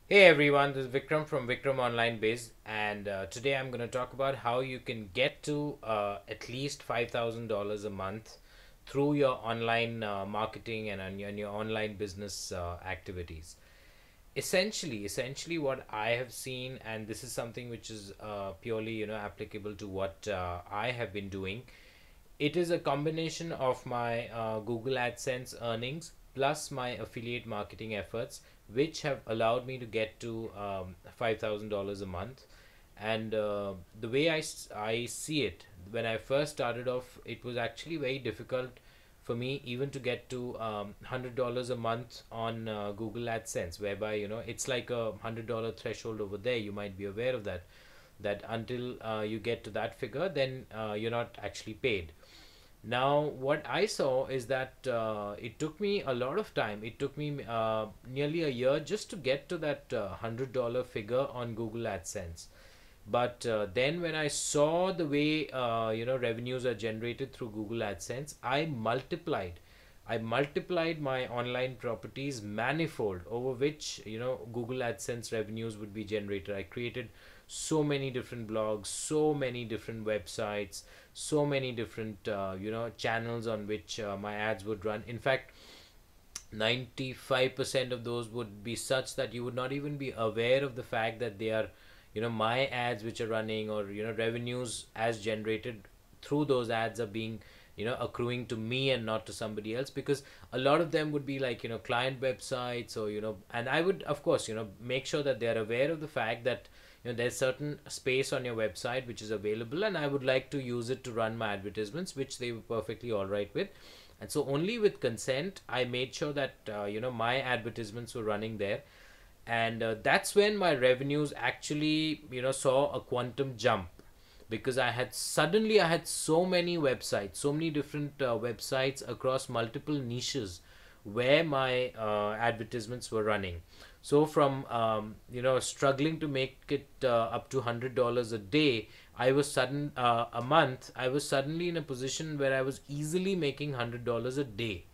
Hey everyone, this is Vikram from Vikram Online Biz, and today I'm going to talk about how you can get to at least $5,000 a month through your online marketing and your online business activities. Essentially, what I have seen, and this is something which is purely applicable to what I have been doing. It is a combination of my Google AdSense earnings plus my affiliate marketing efforts, which have allowed me to get to $5,000 a month. And the way I see it, when I first started off, it was actually very difficult for me even to get to $100 a month on Google AdSense, whereby it's like a $100 threshold over there. You might be aware of that. That until you get to that figure, then you're not actually paid. Now, what I saw is that it took me a lot of time. It took me nearly a year just to get to that $100 figure on Google AdSense. But then, when I saw the way revenues are generated through Google AdSense, I multiplied my online properties manifold, over which Google AdSense revenues would be generated. I created so many different blogs, so many different websites, so many different channels on which my ads would run. In fact, 95% of those would be such that you would not even be aware of the fact that they are my ads which are running, or revenues as generated through those ads are being accruing to me and not to somebody else, because a lot of them would be like client websites, or and I would of course make sure that they are aware of the fact that there's certain space on your website which is available, and I would like to use it to run my advertisements, which they were perfectly all right with. And so only with consent I made sure that my advertisements were running there. And that's when my revenues actually saw a quantum jump, because I had so many websites, so many different websites across multiple niches where my advertisements were running. So from struggling to make it up to $100 a day, a month, I was suddenly in a position where I was easily making $100 a day.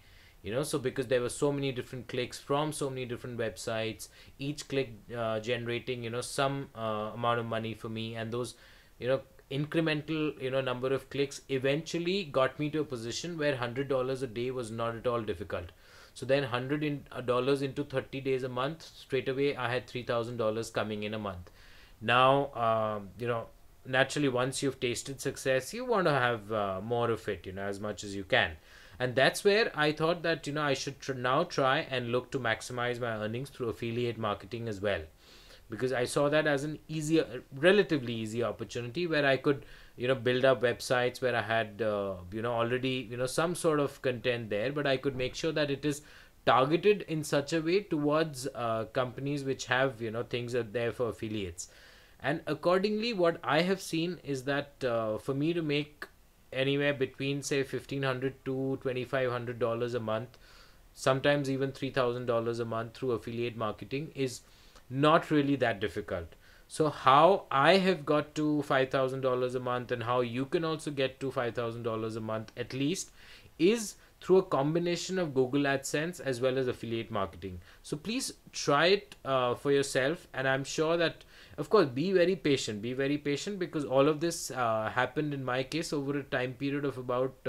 So because there were so many different clicks from so many different websites, each click generating some amount of money for me, and those you know incremental number of clicks eventually got me to a position where $100 a day was not at all difficult. So then $100 into 30 days a month, straight away I had $3,000 coming in a month. Now naturally, once you've tasted success, you want to have more of it, as much as you can. And that's where I thought that I should now try and look to maximize my earnings through affiliate marketing as well, because I saw that as an easier, relatively easy opportunity where I could build up websites where I had already some sort of content there, but I could make sure that it is targeted in such a way towards companies which have things are there for affiliates. And accordingly, what I have seen is that for me to make anywhere between say $1,500 to $2,500 a month, sometimes even $3,000 a month through affiliate marketing is not really that difficult. So how I have got to $5,000 a month, and how you can also get to $5,000 a month at least, is through a combination of Google AdSense as well as affiliate marketing. So please try it for yourself, and I'm sure that, of course, be very patient, because all of this happened in my case over a time period of about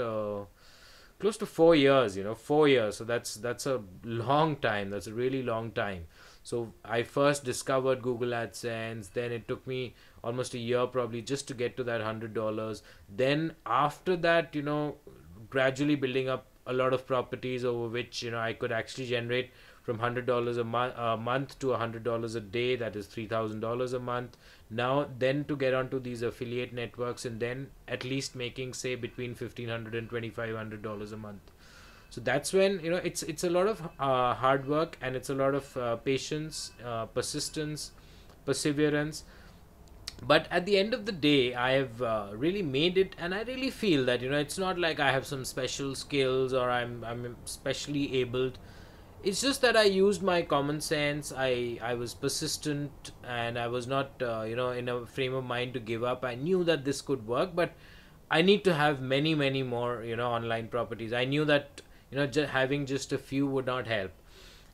close to 4 years. 4 years, so that's a long time. That's a really long time. So I first discovered Google AdSense, then it took me almost a year probably just to get to that $100. Then after that, gradually building up a lot of properties over which I could actually generate from $100 a month to $100 a day. That is $3,000 a month. Now then, to get onto these affiliate networks, and then at least making say between $1,500 and $2,500 a month. So that's when it's a lot of hard work, and it's a lot of patience, persistence, perseverance. But at the end of the day, I have really made it, and I really feel that it's not like I have some special skills, or I'm specially abled. It's just that I used my common sense. I was persistent, and I was not in a frame of mind to give up. I knew that this could work, but I need to have many more online properties. I knew that having just a few would not help.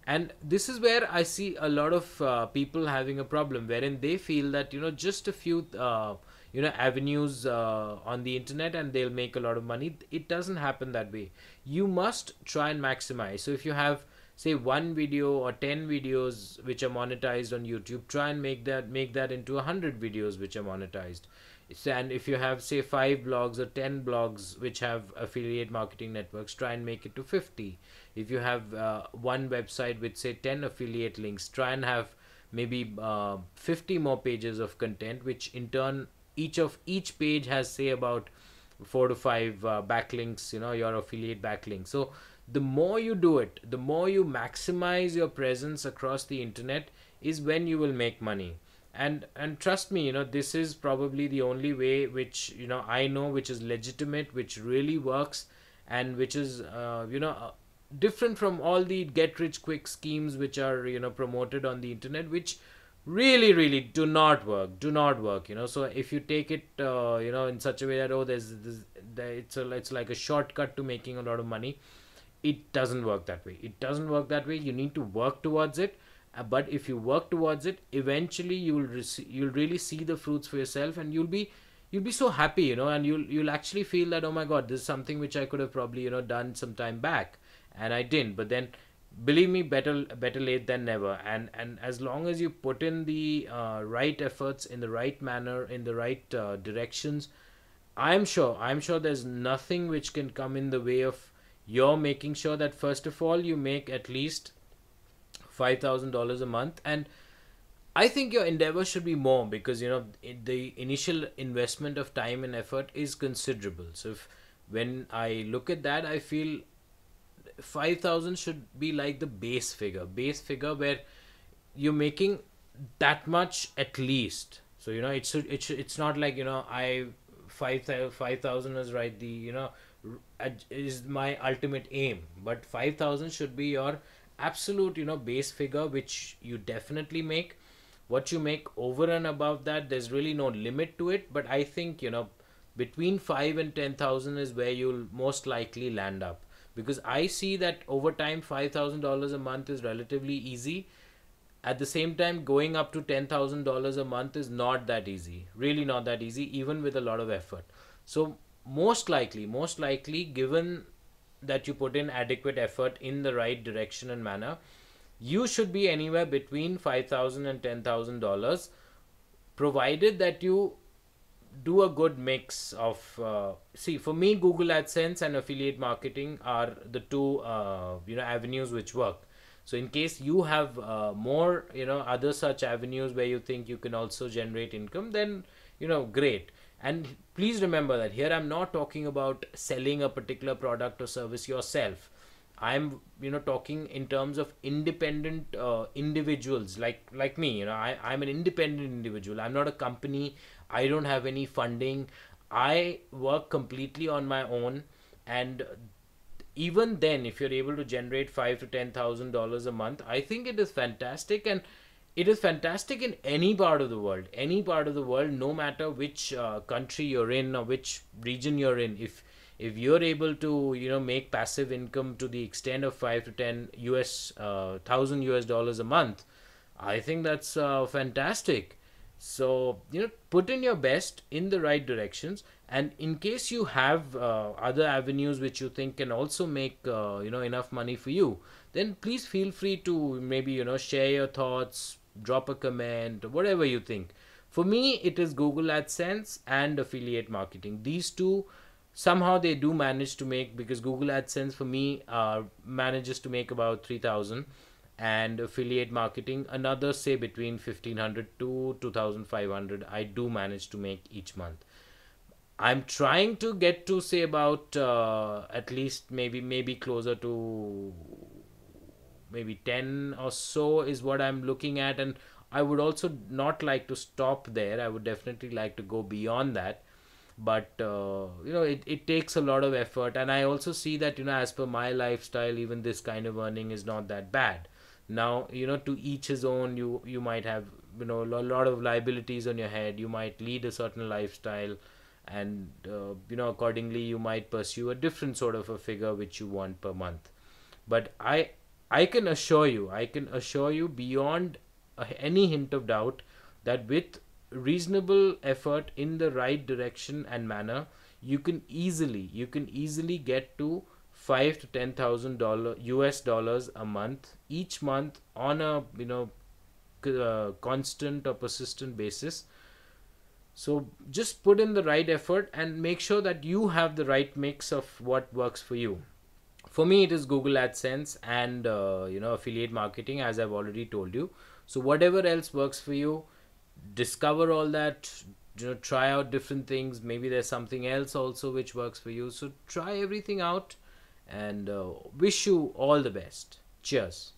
And this is where I see a lot of people having a problem, wherein they feel that just a few avenues on the internet and they'll make a lot of money. It doesn't happen that way. You must try and maximize. So if you have, say, one video or 10 videos which are monetized on YouTube, try and make that into 100 videos which are monetized. And if you have, say, 5 blogs or 10 blogs which have affiliate marketing networks, try and make it to 50. If you have one website with, say, 10 affiliate links, try and have maybe 50 more pages of content, which in turn each page has, say, about 4 to 5 backlinks, your affiliate backlinks. So the more you do it, the more you maximize your presence across the internet, is when you will make money. And trust me, this is probably the only way which I know, which is legitimate, which really works, and which is different from all the get rich quick schemes which are promoted on the internet, which really really do not work. So if you take it in such a way that, oh, it's like a shortcut to making a lot of money, it doesn't work that way. You need to work towards it. But if you work towards it, eventually you'll really see the fruits for yourself, and you'll be so happy, and you'll actually feel that, oh my god, this is something which I could have probably done some time back, and I didn't. But then, believe me, better late than never. And as long as you put in the right efforts, in the right manner, in the right directions, I'm sure there's nothing which can come in the way of your making sure that, first of all, you make at least $5,000 a month. And I think your endeavor should be more, because the initial investment of time and effort is considerable. So when I look at that, I feel 5,000 should be like the base figure where you're making that much at least. So it's not like I 5,000 is right, the is my ultimate aim, but 5,000 should be your absolute base figure, which you definitely make. What you make over and above that, there's really no limit to it, but I think between 5 and 10,000 is where you'll most likely land up, because I see that over time $5,000 a month is relatively easy. At the same time, going up to $10,000 a month is not that easy, really not that easy, even with a lot of effort. So most likely, given that you put in adequate effort in the right direction and manner, you should be anywhere between 5,000 and $10,000, provided that you do a good mix of see, for me, Google AdSense and affiliate marketing are the two avenues which work. So in case you have more other such avenues where you think you can also generate income, then great. And please remember that here I'm not talking about selling a particular product or service yourself. I'm talking in terms of independent individuals like me. I'm an independent individual. I'm not a company. I don't have any funding. I work completely on my own. And even then, if you're able to generate $5,000 to $10,000 a month, I think it is fantastic. And it is fantastic in any part of the world, no matter which country you're in or which region you're in. If you're able to make passive income to the extent of 5 to 10 thousand US dollars a month, I think that's fantastic. So put in your best in the right directions, and in case you have other avenues which you think can also make enough money for you, then please feel free to maybe share your thoughts, drop a comment, whatever you think. For me, it is Google AdSense and affiliate marketing. These two, somehow they do manage to make, because Google AdSense for me manages to make about 3,000, and affiliate marketing another, say, between 1,500 to 2,500 I do manage to make each month. I'm trying to get to, say, about at least maybe closer to maybe 10 or so is what I'm looking at. And I would also not like to stop there. I would definitely like to go beyond that. But it takes a lot of effort, and I also see that as per my lifestyle, even this kind of earning is not that bad. Now, to each his own. You might have a lot of liabilities on your head. You might lead a certain lifestyle, and accordingly you might pursue a different sort of a figure which you want per month. But I can assure you beyond any hint of doubt that with reasonable effort in the right direction and manner, you can easily get to $5 to $10,000 US dollars a month each month on a constant or persistent basis. So just put in the right effort and make sure that you have the right mix of what works for you. For me, it is Google AdSense and affiliate marketing, as I've already told you. So whatever else works for you, discover all that. Try out different things. Maybe there's something else also which works for you. So try everything out, and wish you all the best. Cheers.